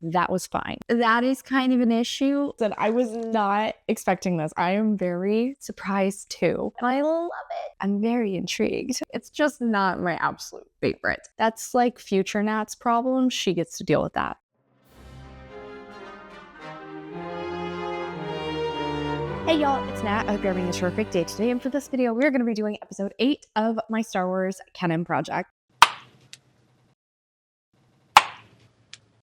that was fine. That is kind of an issue that I was not expecting this. I am very surprised too. And I love it. I'm very intrigued. It's just not my absolute favorite. That's like future Nat's problem. She gets to deal with that. Hey y'all, it's Nat. I hope you're having a terrific day today. And for this video, we're going to be doing episode 8 of my Star Wars Canon Project.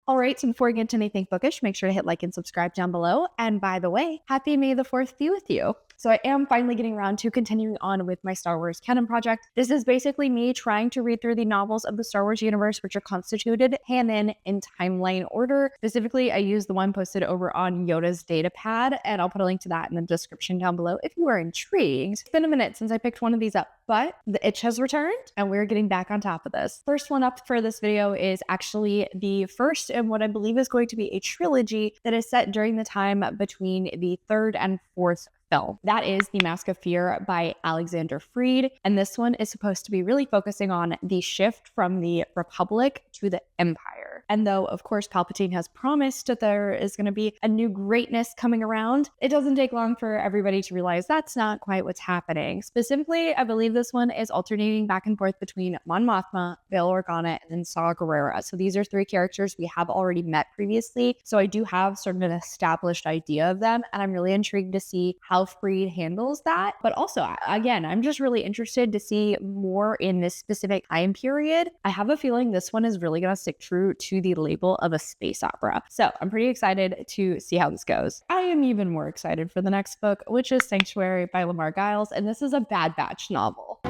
All right, so before we get into anything bookish, make sure to hit like and subscribe down below. And by the way, happy May the 4th be with you. So I am finally getting around to continuing on with my Star Wars Canon Project. This is basically me trying to read through the novels of the Star Wars universe, which are constituted canon in timeline order. Specifically, I use the one posted over on Yoda's datapad, and I'll put a link to that in the description down below if you are intrigued. It's been a minute since I picked one of these up, but the itch has returned and we're getting back on top of this. First one up for this video is actually the first in what I believe is going to be a trilogy that is set during the time between the 3rd and 4th film. That is The Mask of Fear by Alexander Freed. And this one is supposed to be really focusing on the shift from the Republic to the Empire. And though, of course, Palpatine has promised that there is going to be a new greatness coming around, it doesn't take long for everybody to realize that's not quite what's happening. Specifically, I believe this one is alternating back and forth between Mon Mothma, Bail Organa, and then Saw Gerrera. So these are 3 characters we have already met previously. So I do have sort of an established idea of them, and I'm really intrigued to see how Freed handles that. But also, again, I'm just really interested to see more in this specific time period. I have a feeling this one is really going to stick true to the label of a space opera. So I'm pretty excited to see how this goes. I am even more excited for the next book, which is Sanctuary by Lamar Giles, and this is a Bad Batch novel.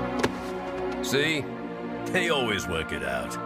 See? They always work it out.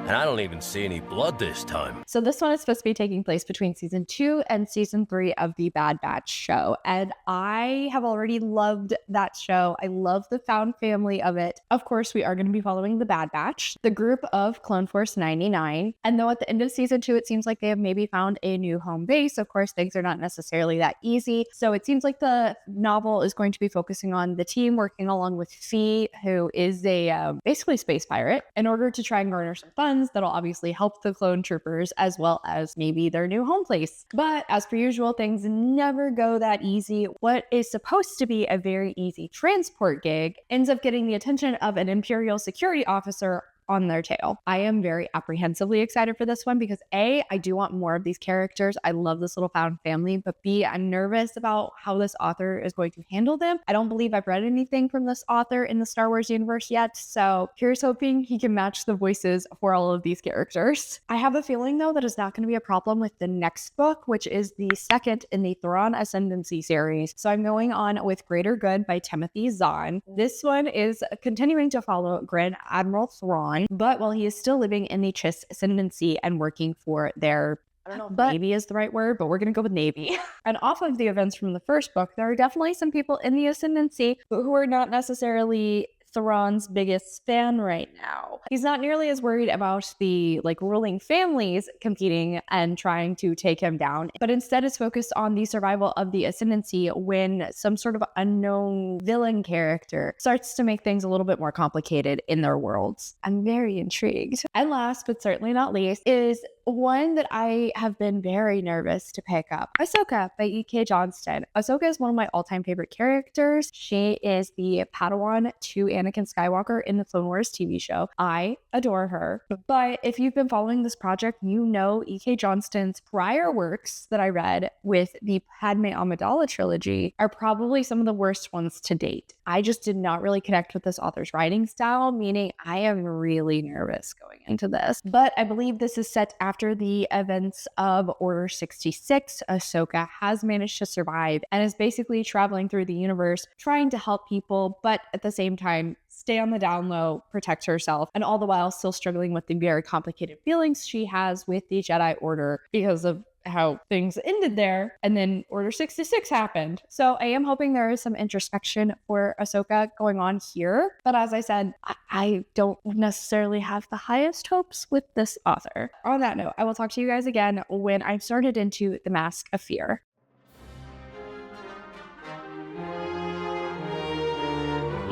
And I don't even see any blood this time. So this one is supposed to be taking place between season 2 and season 3 of the Bad Batch show. And I have already loved that show. I love the found family of it. Of course, we are going to be following the Bad Batch, the group of Clone Force 99. And though at the end of season 2, it seems like they have maybe found a new home base, of course, things are not necessarily that easy. So it seems like the novel is going to be focusing on the team working along with 𝗖cie, who is a basically space pirate, in order to try and garner some funds that'll obviously help the clone troopers as well as maybe their new home place. But as per usual, things never go that easy. What is supposed to be a very easy transport gig ends up getting the attention of an Imperial security officer on their tail. I am very apprehensively excited for this one because A, I do want more of these characters. I love this little found family, but B, I'm nervous about how this author is going to handle them. I don't believe I've read anything from this author in the Star Wars universe yet, so here's hoping he can match the voices for all of these characters. I have a feeling though that it's not going to be a problem with the next book, which is the second in the Thrawn Ascendancy series. So I'm going on with Greater Good by Timothy Zahn. This one is continuing to follow Grand Admiral Thrawn, but while he is still living in the 𝗖cie Ascendancy and working for their, I don't know if Navy is the right word, but we're going to go with Navy. And off of the events from the first book, there are definitely some people in the Ascendancy who are not necessarily Thrawn's biggest fan right now. He's not nearly as worried about the ruling families competing and trying to take him down, but instead is focused on the survival of the Ascendancy when some sort of unknown villain character starts to make things a little bit more complicated in their worlds. I'm very intrigued. And last but certainly not least is one that I have been very nervous to pick up, Ahsoka by 𝗖cie Johnston. Ahsoka is one of my all-time favorite characters. She is the Padawan to Anakin Skywalker in the Clone Wars TV show. I adore her. But if you've been following this project, you know 𝗖cie Johnston's prior works that I read with the Padme Amidala trilogy are probably some of the worst ones to date. I just did not really connect with this author's writing style, meaning I am really nervous going into this. But I believe this is set after the events of Order 66. Ahsoka has managed to survive and is basically traveling through the universe trying to help people, but at the same time stay on the down low, protect herself, and all the while still struggling with the very complicated feelings she has with the Jedi Order because of how things ended there, and then Order 66 happened. So I am hoping there is some introspection for Ahsoka going on here, but as I said, I don't necessarily have the highest hopes with this author. On that note, I will talk to you guys again when I've started into The Mask of Fear.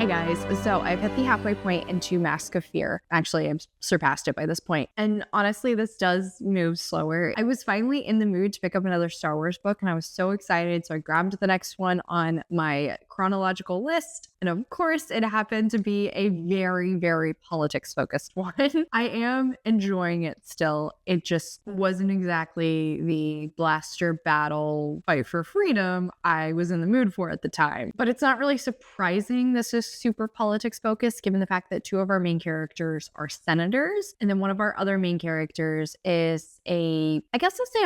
Hey guys, so I've hit the halfway point into Mask of Fear. Actually, I've surpassed it by this point. And honestly, this does move slower. I was finally in the mood to pick up another Star Wars book, and I was so excited. So I grabbed the next one on my chronological list. And of course, it happened to be a very, very politics-focused one. I am enjoying it still. It just wasn't exactly the blaster battle fight for freedom I was in the mood for at the time. But it's not really surprising this is super politics focused, given the fact that two of our main characters are senators. And then one of our other main characters is a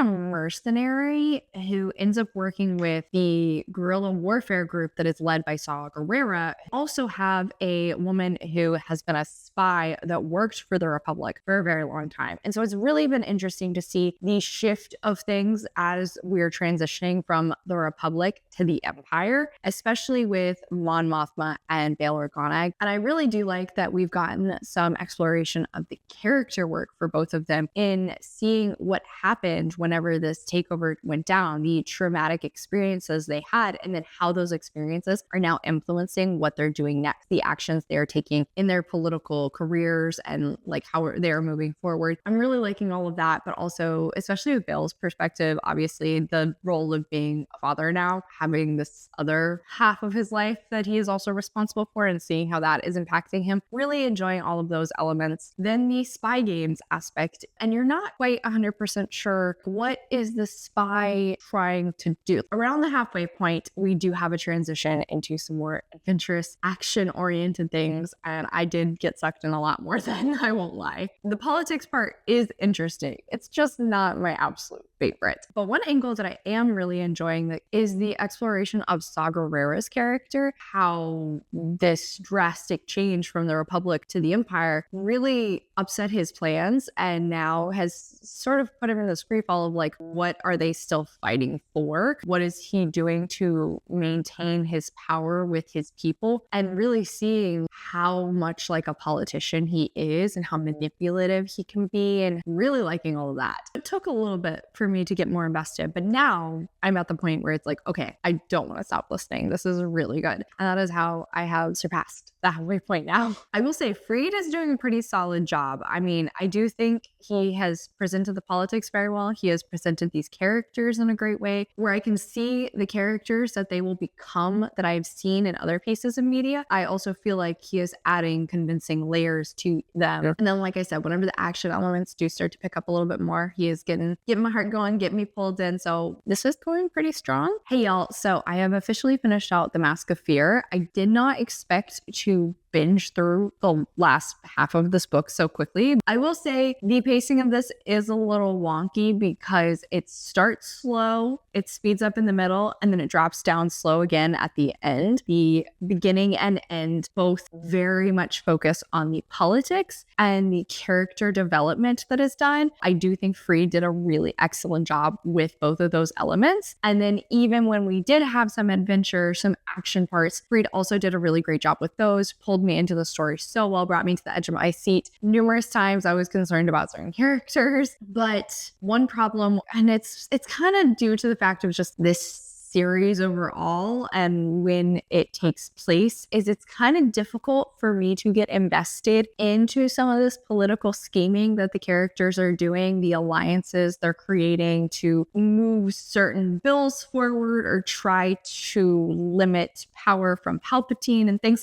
mercenary who ends up working with the guerrilla warfare group that is led by Saw Gerrera. Also have a woman who has been a spy that worked for the Republic for a very long time. And so it's really been interesting to see the shift of things as we're transitioning from the Republic to the Empire, especially with Mon Mothma and Bail Organa. And I really do like that we've gotten some exploration of the character work for both of them in seeing what happened whenever this takeover went down, the traumatic experiences they had, and then how those experiences are now influencing what they're doing next, the actions they're taking in their political careers, and like how they're moving forward. I'm really liking all of that, but also, especially with Bail's perspective, obviously the role of being a father now, having this other half of his life that he is also responsible for, and seeing how that is impacting him. Really enjoying all of those elements. Then the spy games aspect, and you're not quite 100% sure what is the spy trying to do. Around the halfway point, we do have a transition into some more adventurous, action-oriented things, and I did get sucked in a lot more than I won't lie. The politics part is interesting. It's just not my absolute favorite. But one angle that I am really enjoying is the exploration of Saw Gerrera's character, how this drastic change from the Republic to the Empire really upset his plans and now has sort of put him in this free fall of like, what are they still fighting for? What is he doing to maintain his power with his people? And really seeing how much like a politician he is and how manipulative he can be, and really liking all of that. It took a little bit for me to get more invested, but now I'm at the point where it's like, okay, I don't want to stop listening. This is really good. And that is how I have surpassed the halfway point now. I will say Freed is doing a pretty solid job. I mean, I do think he has presented the politics very well. He has presented these characters in a great way where I can see the characters that they will become that I've seen in other pieces of media. I also feel like he is adding convincing layers to them. Yeah. And then, like I said, whenever the action elements do start to pick up a little bit more, he is getting my heart going, getting me pulled in. So this is going pretty strong. Hey y'all, so I have officially finished out The Mask of Fear. I did not expect to binge through the last half of this book so quickly. I will say the pacing of this is a little wonky because it starts slow, it speeds up in the middle, and then it drops down slow again at the end. The beginning and end both very much focus on the politics and the character development that is done. I do think Free did a really excellent job with both of those elements. And then even when we did have some adventure, some action parts, Freed also did a really great job with those, pulled me into the story so well, brought me to the edge of my seat. Numerous times I was concerned about certain characters, but one problem, and it's kind of due to the fact of just this series overall and when it takes place, is it's kind of difficult for me to get invested into some of this political scheming that the characters are doing, the alliances they're creating to move certain bills forward or try to limit power from Palpatine and things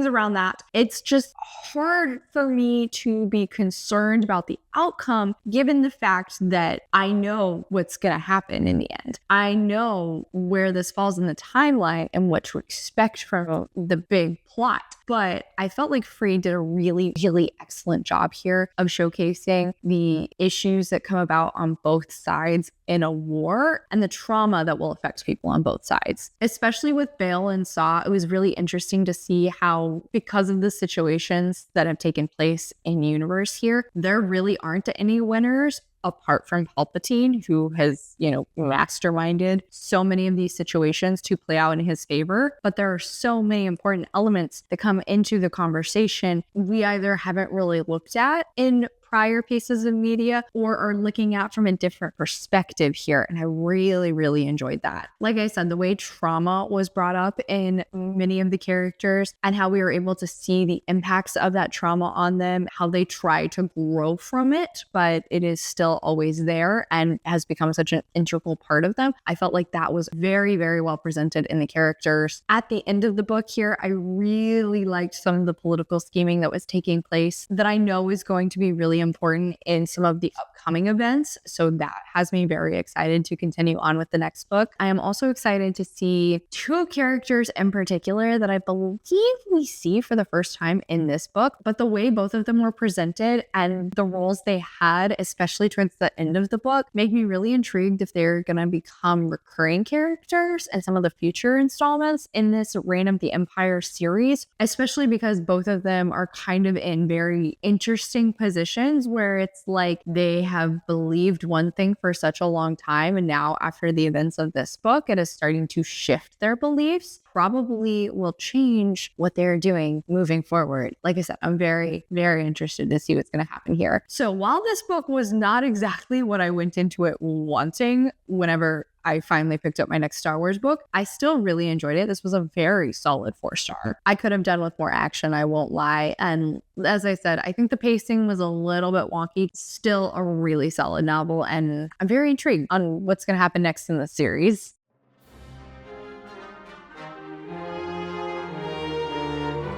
around that. It's just hard for me to be concerned about the outcome given the fact that I know what's going to happen in the end. I know where this falls in the timeline and what to expect from the big plot. But I felt like Free did a really, really excellent job here of showcasing the issues that come about on both sides in a war and the trauma that will affect people on both sides. Especially with Bail and Saw, it was really interesting to see how, because of the situations that have taken place in universe here, there really aren't any winners apart from Palpatine, who has, masterminded so many of these situations to play out in his favor. But there are so many important elements that come into the conversation we either haven't really looked at in prior pieces of media or are looking at from a different perspective here. And I really, really enjoyed that. Like I said, the way trauma was brought up in many of the characters and how we were able to see the impacts of that trauma on them, how they try to grow from it, but it is still always there and has become such an integral part of them. I felt like that was very, very well presented in the characters. At the end of the book here, I really liked some of the political scheming that was taking place that I know is going to be really important in some of the upcoming events. So that has me very excited to continue on with the next book. I am also excited to see two characters in particular that I believe we see for the first time in this book, but the way both of them were presented and the roles they had, especially towards the end of the book, make me really intrigued if they're going to become recurring characters in some of the future installments in this Reign of the Empire series, especially because both of them are kind of in very interesting positions where it's like they have believed one thing for such a long time, and now after the events of this book, it is starting to shift their beliefs. Probably will change what they're doing moving forward. Like I said, I'm very, very interested to see what's going to happen here. So while this book was not exactly what I went into it wanting whenever I finally picked up my next Star Wars book, I still really enjoyed it. This was a very solid 4-star. I could have done with more action, I won't lie. And as I said, I think the pacing was a little bit wonky. Still a really solid novel, and I'm very intrigued on what's going to happen next in the series.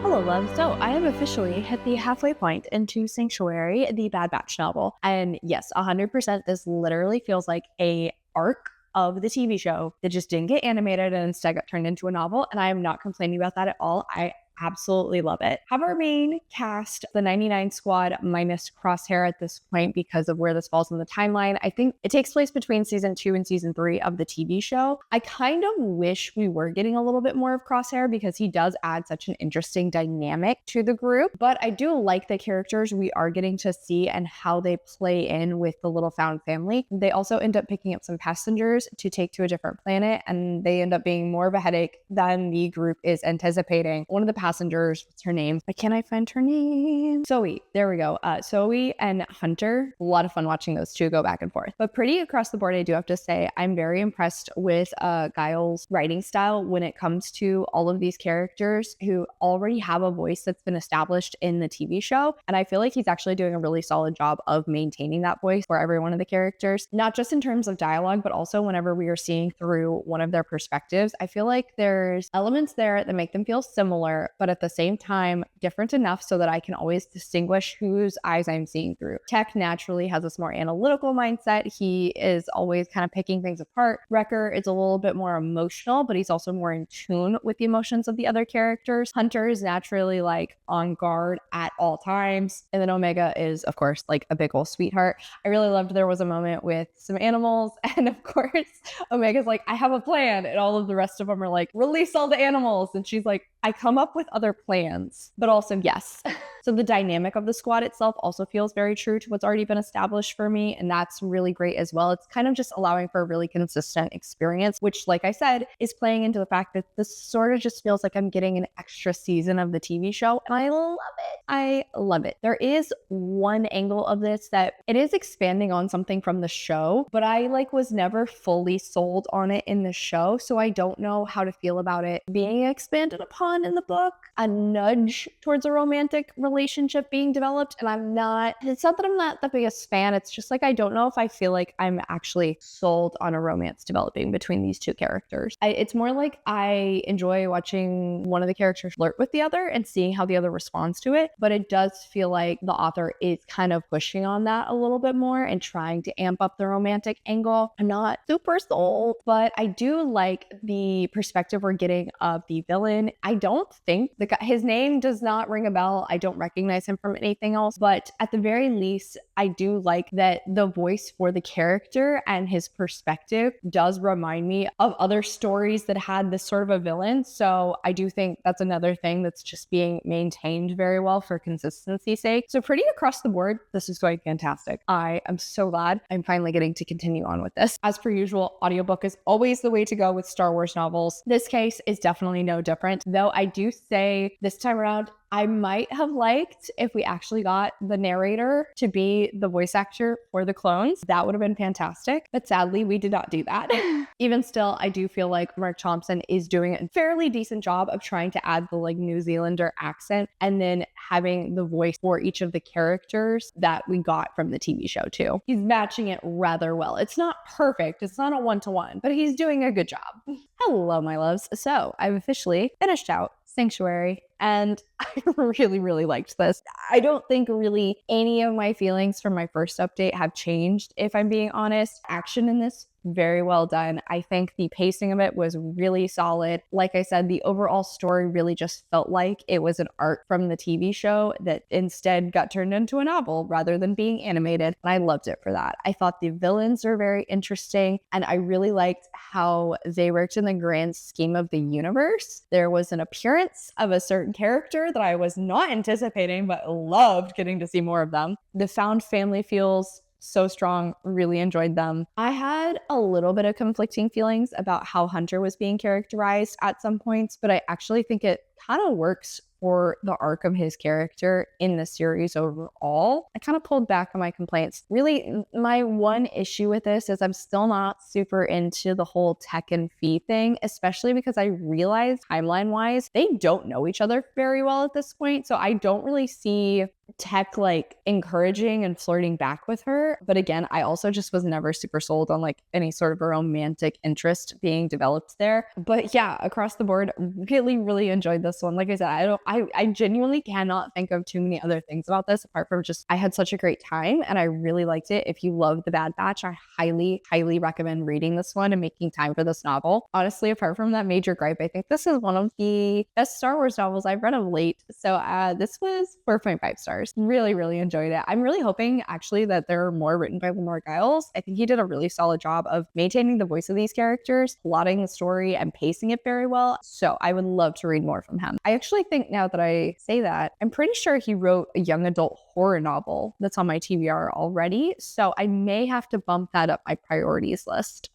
Hello, love. So I have officially hit the halfway point into Sanctuary, the Bad Batch novel. And yes, 100%, this literally feels like a arc of the TV show that just didn't get animated and instead got turned into a novel. And I am not complaining about that at all. I absolutely love it. Have our main cast, the 99 squad minus Crosshair at this point because of where this falls in the timeline. I think it takes place between season 2 and season 3 of the TV show. I kind of wish we were getting a little bit more of Crosshair because he does add such an interesting dynamic to the group, but I do like the characters we are getting to see and how they play in with the little found family. They also end up picking up some passengers to take to a different planet, and they end up being more of a headache than the group is anticipating. One of the passengers, what's her name? Why can't I find her name? 𝗖cie. There we go. 𝗖cie and Hunter. A lot of fun watching those two go back and forth. But pretty across the board, I do have to say, I'm very impressed with Giles' writing style when it comes to all of these characters who already have a voice that's been established in the TV show. And I feel like he's actually doing a really solid job of maintaining that voice for every one of the characters, not just in terms of dialogue, but also whenever we are seeing through one of their perspectives. I feel like there's elements there that make them feel similar, but at the same time, different enough so that I can always distinguish whose eyes I'm seeing through. Tech naturally has this more analytical mindset. He is always kind of picking things apart. Wrecker is a little bit more emotional, but he's also more in tune with the emotions of the other characters. Hunter is naturally like on guard at all times. And then Omega is, of course, like a big old sweetheart. I really loved there was a moment with some animals, and of course, Omega's like, I have a plan. And all of the rest of them are like, release all the animals. And she's like, I come up with other plans, but also yes. So the dynamic of the squad itself also feels very true to what's already been established for me. And that's really great as well. It's kind of just allowing for a really consistent experience, which, like I said, is playing into the fact that this sort of just feels like I'm getting an extra season of the TV show. And I love it. I love it. There is one angle of this that it is expanding on something from the show, but I was never fully sold on it in the show. So I don't know how to feel about it being expanded upon in the book. A nudge towards a romantic relationship being developed, and it's not that I'm not the biggest fan, it's just I don't know if I feel like I'm actually sold on a romance developing between these two characters. It's more like I enjoy watching one of the characters flirt with the other and seeing how the other responds to it, but it does feel like the author is kind of pushing on that a little bit more and trying to amp up the romantic angle. I'm not super sold, but I do like the perspective we're getting of the villain. I don't think his name does not ring a bell. I don't recognize him from anything else, but at the very least, I do like that the voice for the character and his perspective does remind me of other stories that had this sort of a villain. So I do think that's another thing that's just being maintained very well for consistency's sake. So pretty across the board, this is going fantastic. I am so glad I'm finally getting to continue on with this. As per usual, audiobook is always the way to go with Star Wars novels. This case is definitely no different, though I do say this time around, I might have liked if we actually got the narrator to be the voice actor for the clones. That would have been fantastic. But sadly, we did not do that. Even still, I do feel like Mark Thompson is doing a fairly decent job of trying to add the like New Zealander accent and then having the voice for each of the characters that we got from the TV show too. He's matching it rather well. It's not perfect. It's not a one-to-one, but he's doing a good job. Hello, my loves. So I've officially finished out Sanctuary, and I really, really liked this. I don't think really any of my feelings from my first update have changed, if I'm being honest. Action in this, very well done. I think the pacing of it was really solid. Like I said, the overall story really just felt like it was an arc from the TV show that instead got turned into a novel rather than being animated. And I loved it for that. I thought the villains were very interesting, and I really liked how they worked in the grand scheme of the universe. There was an appearance of a certain character that I was not anticipating, but loved getting to see more of them. The found family feels so strong, really enjoyed them. I had a little bit of conflicting feelings about how Hunter was being characterized at some points, but I actually think it kind of works for the arc of his character in the series overall. I kind of pulled back on my complaints. Really, my one issue with this is I'm still not super into the whole Tech and Fee thing, especially because I realized timeline-wise, they don't know each other very well at this point. So I don't really see Tech like encouraging and flirting back with her. But again, I also just was never super sold on like any sort of romantic interest being developed there. But yeah, across the board, really, really enjoyed this one. Like I said, I genuinely cannot think of too many other things about this apart from just I had such a great time and I really liked it. If you love The Bad Batch, I highly, highly recommend reading this one and making time for this novel. Honestly, apart from that major gripe, I think this is one of the best Star Wars novels I've read of late. So this was 4.5 stars. Really, really enjoyed it. I'm really hoping actually that there are more written by Lamar Giles. I think he did a really solid job of maintaining the voice of these characters, plotting the story, and pacing it very well. So I would love to read more from him. I actually think now that I say that, I'm pretty sure he wrote a young adult horror novel that's on my TBR already. So I may have to bump that up my priorities list.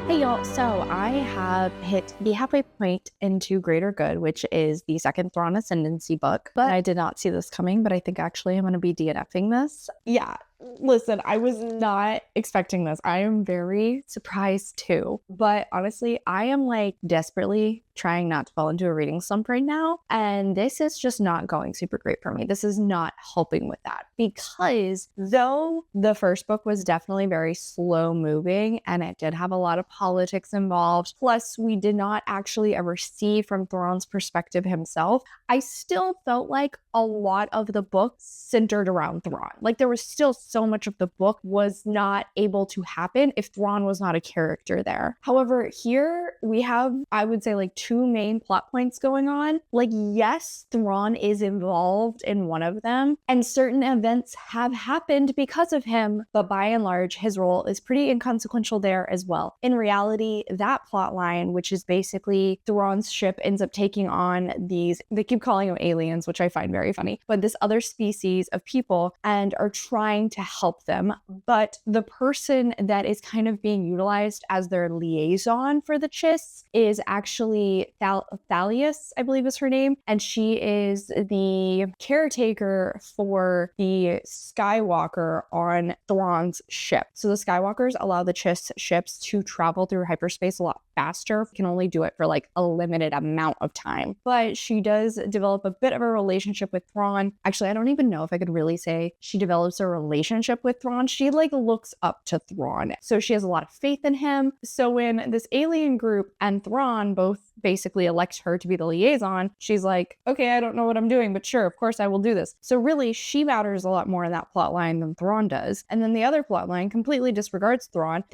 Hey y'all, so I have hit the halfway point into Greater Good, which is the second Thrawn Ascendancy book, but I did not see this coming, but I think actually I'm going to be DNFing this. Yeah, listen, I was not expecting this. I am very surprised too, but honestly, I am like desperately trying not to fall into a reading slump right now, and this is just not going super great for me. This is not helping with that, because though the first book was definitely very slow moving and it did have a lot of politics involved, plus we did not actually ever see from Thrawn's perspective himself, I still felt like a lot of the book centered around Thrawn. Like there was still so much of the book was not able to happen if Thrawn was not a character there. However, here we have, I would say, like two main plot points going on. Like, yes, Thrawn is involved in one of them, and certain events have happened because of him, but by and large, his role is pretty inconsequential there as well. In reality, that plot line, which is basically Thrawn's ship ends up taking on these, they keep calling them aliens, which I find very funny, but this other species of people and are trying to help them. But the person that is kind of being utilized as their liaison for the Chiss is actually 𝗖cie, I believe is her name, and she is the caretaker for the Skywalker on Thrawn's ship. So the Skywalkers allow the Chiss ships to travel through hyperspace a lot faster. Can only do it for like a limited amount of time. But she does develop a bit of a relationship with Thrawn. Actually, I don't even know if I could really say she develops a relationship with Thrawn. She like looks up to Thrawn. So she has a lot of faith in him. So when this alien group and Thrawn both basically elect her to be the liaison, she's like, okay, I don't know what I'm doing, but sure, of course I will do this. So really, she matters a lot more in that plot line than Thrawn does. And then the other plot line completely disregards Thrawn.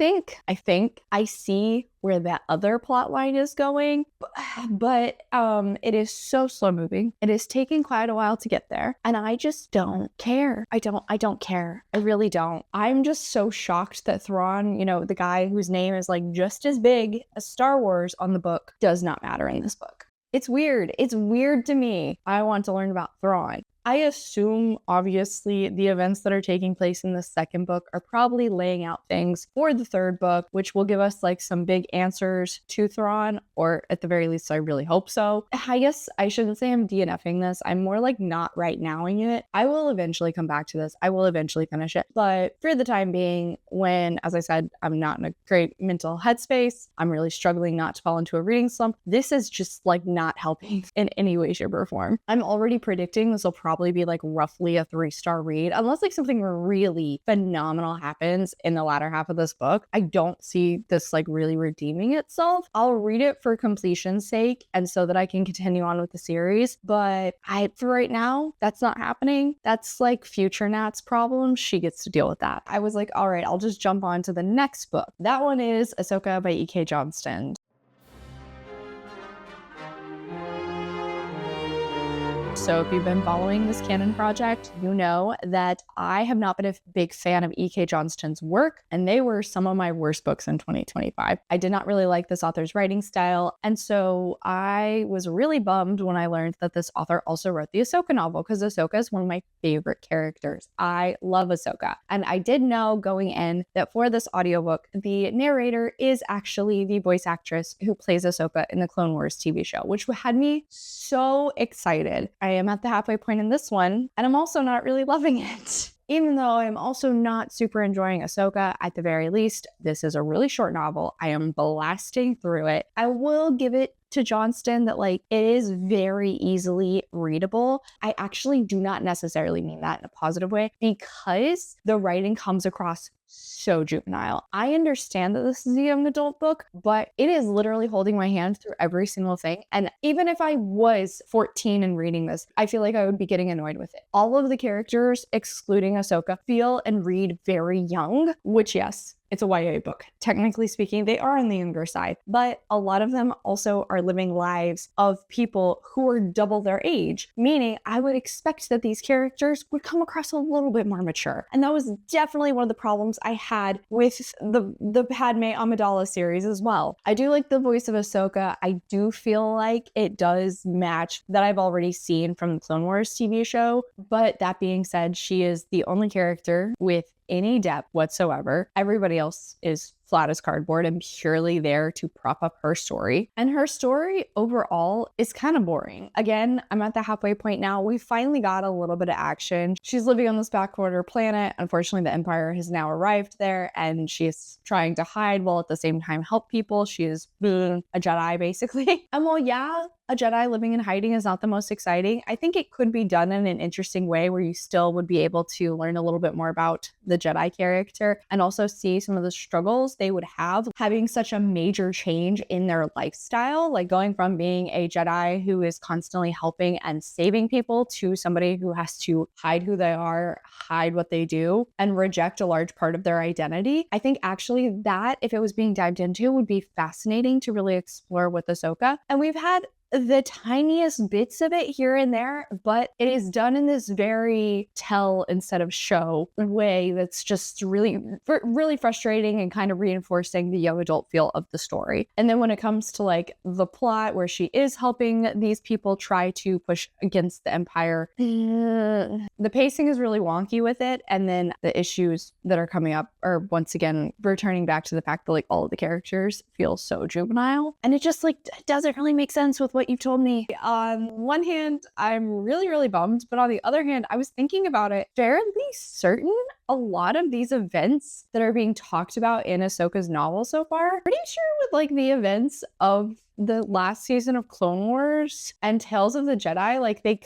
I think I see where that other plot line is going, but it is so slow moving. It is taking quite a while to get there, and I just don't care. I don't care. I really don't. I'm just so shocked that Thrawn, you know, the guy whose name is like just as big as Star Wars on the book, does not matter in this book. It's weird. It's weird to me. I want to learn about Thrawn. I assume, obviously, the events that are taking place in the second book are probably laying out things for the third book, which will give us like some big answers to Thrawn, or at the very least, I really hope so. I guess I shouldn't say I'm DNFing this. I'm more like not right nowing it. I will eventually come back to this. I will eventually finish it. But for the time being, when, as I said, I'm not in a great mental headspace, I'm really struggling not to fall into a reading slump, this is just like not helping in any way, shape, or form. I'm already predicting this will probably be like roughly a 3-star read, unless like something really phenomenal happens in the latter half of this book. I don't see this like really redeeming itself. I'll read it for completion's sake and so that I can continue on with the series, but for right now, that's not happening. That's like future Nat's problem. She gets to deal with that. I was like, all right, I'll just jump on to the next book. That one is Ahsoka by E.K. Johnston. So if you've been following this canon project, you know that I have not been a big fan of E.K. Johnston's work, and they were some of my worst books in 2025. I did not really like this author's writing style, and so I was really bummed when I learned that this author also wrote the Ahsoka novel, because Ahsoka is one of my favorite characters. I love Ahsoka, and I did know going in that for this audiobook, the narrator is actually the voice actress who plays Ahsoka in the Clone Wars TV show, which had me so excited. I am at the halfway point in this one, and I'm also not really loving it. Even though I'm also not super enjoying Ahsoka, at the very least, this is a really short novel. I am blasting through it. I will give it to Johnston that like it is very easily readable. I actually do not necessarily mean that in a positive way, because the writing comes across so juvenile. I understand that this is a young adult book, but it is literally holding my hand through every single thing. And even if I was 14 and reading this, I feel like I would be getting annoyed with it. All of the characters, excluding Ahsoka, feel and read very young, which, yes, it's a YA book. Technically speaking, they are on the younger side, but a lot of them also are living lives of people who are double their age, meaning I would expect that these characters would come across a little bit more mature. And that was definitely one of the problems I had with the Padme Amidala series as well. I do like the voice of Ahsoka. I do feel like it does match that I've already seen from the Clone Wars TV show, but that being said, she is the only character with any depth whatsoever. Everybody else is flat as cardboard and purely there to prop up her story. And her story overall is kind of boring. Again, I'm at the halfway point now. We finally got a little bit of action. She's living on this backwater planet. Unfortunately, the Empire has now arrived there, and she's trying to hide while at the same time help people. She is a Jedi, basically. And while, yeah, a Jedi living in hiding is not the most exciting, I think it could be done in an interesting way where you still would be able to learn a little bit more about the Jedi character and also see some of the struggles they would have having such a major change in their lifestyle, like going from being a Jedi who is constantly helping and saving people to somebody who has to hide who they are, hide what they do, and reject a large part of their identity. I think actually that, if it was being dived into, would be fascinating to really explore with Ahsoka. And we've had the tiniest bits of it here and there, but it is done in this very tell instead of show way that's just really frustrating and kind of reinforcing the young adult feel of the story. And then when it comes to like the plot where she is helping these people try to push against the Empire, the pacing is really wonky with it. And then the issues that are coming up are once again returning back to the fact that like all of the characters feel so juvenile, and it just like doesn't really make sense with what you've told me. On one hand, I'm really bummed, but on the other hand, I was thinking about it, fairly certain a lot of these events that are being talked about in Ahsoka's novel so far, pretty sure with like the events of the last season of Clone Wars and Tales of the Jedi, like they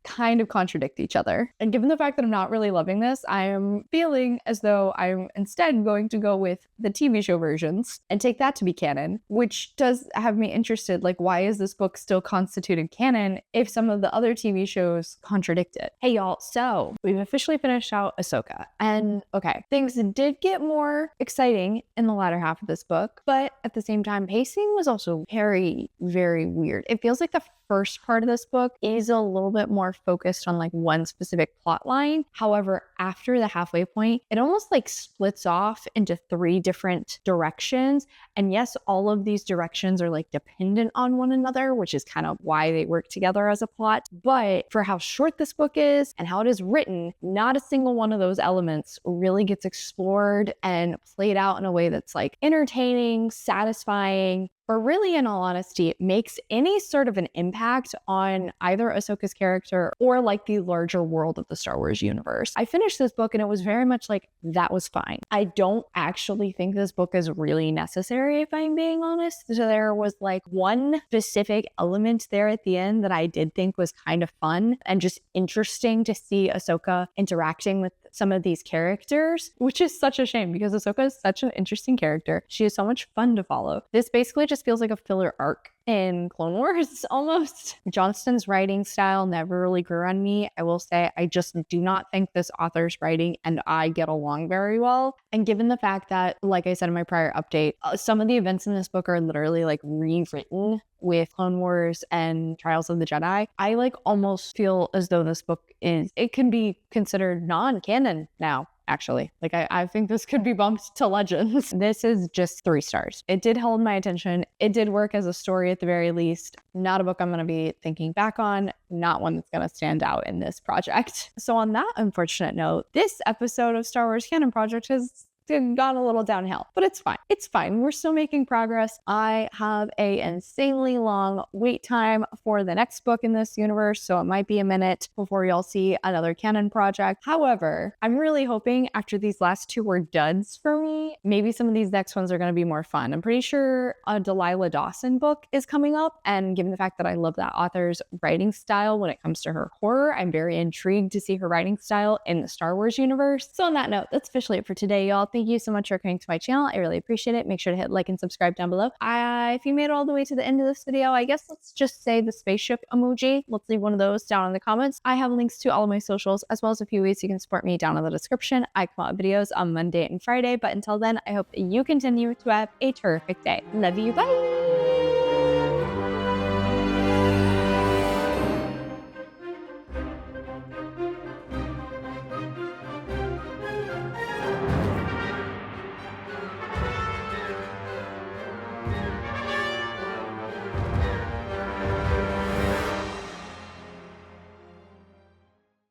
kind of contradict each other. And given the fact that I'm not really loving this, I am feeling as though I'm instead going to go with the TV show versions and take that to be canon, which does have me interested. Like, why is this book still constituted canon if some of the other TV shows contradict it? Hey y'all, so we've officially finished out Ahsoka. And okay, things did get more exciting in the latter half of this book, but at the same time, pacing was also very weird. It feels like the first part of this book is a little bit more focused on like one specific plot line. However, after the halfway point, it almost like splits off into 3 different directions. And yes, all of these directions are like dependent on one another, which is kind of why they work together as a plot. But for how short this book is and how it is written, not a single one of those elements really gets explored and played out in a way that's like entertaining, satisfying, or really, in all honesty, it makes any sort of an impact on either Ahsoka's character or like the larger world of the Star Wars universe. I finished this book and it was very much like, that was fine. I don't actually think this book is really necessary, if I'm being honest. So there was like one specific element there at the end that I did think was kind of fun and just interesting to see Ahsoka interacting with some of these characters, which is such a shame because Ahsoka is such an interesting character. She is so much fun to follow. This basically just feels like a filler arc in Clone Wars almost. Johnston's writing style never really grew on me. I will say I just do not think this author's writing and I get along very well. And given the fact that, like I said in my prior update, some of the events in this book are literally like rewritten with Clone Wars and Trials of the Jedi, I like almost feel as though this book it can be considered non-canon now. Actually, like I think this could be bumped to Legends. This is just 3 stars. It did hold my attention. It did work as a story at the very least. Not a book I'm going to be thinking back on. Not one that's going to stand out in this project. So on that unfortunate note, this episode of Star Wars Canon Project has gone a little downhill, but it's fine. It's fine. We're still making progress. I have a insanely long wait time for the next book in this universe, so it might be a minute before y'all see another canon project. However, I'm really hoping after these last 2 were duds for me, maybe some of these next ones are going to be more fun. I'm pretty sure a Delilah Dawson book is coming up, and given the fact that I love that author's writing style when it comes to her horror, I'm very intrigued to see her writing style in the Star Wars universe. So on that note, that's officially it for today, y'all. Thank you so much for coming to my channel. I really appreciate it. Make sure to hit like and subscribe down below. If you made it all the way to the end of this video, I guess let's just say the spaceship emoji. Let's leave one of those down in the comments. I have links to all of my socials as well as a few ways you can support me down in the description. I come out with videos on Monday and Friday, but until then, I hope that you continue to have a terrific day. Love you. Bye.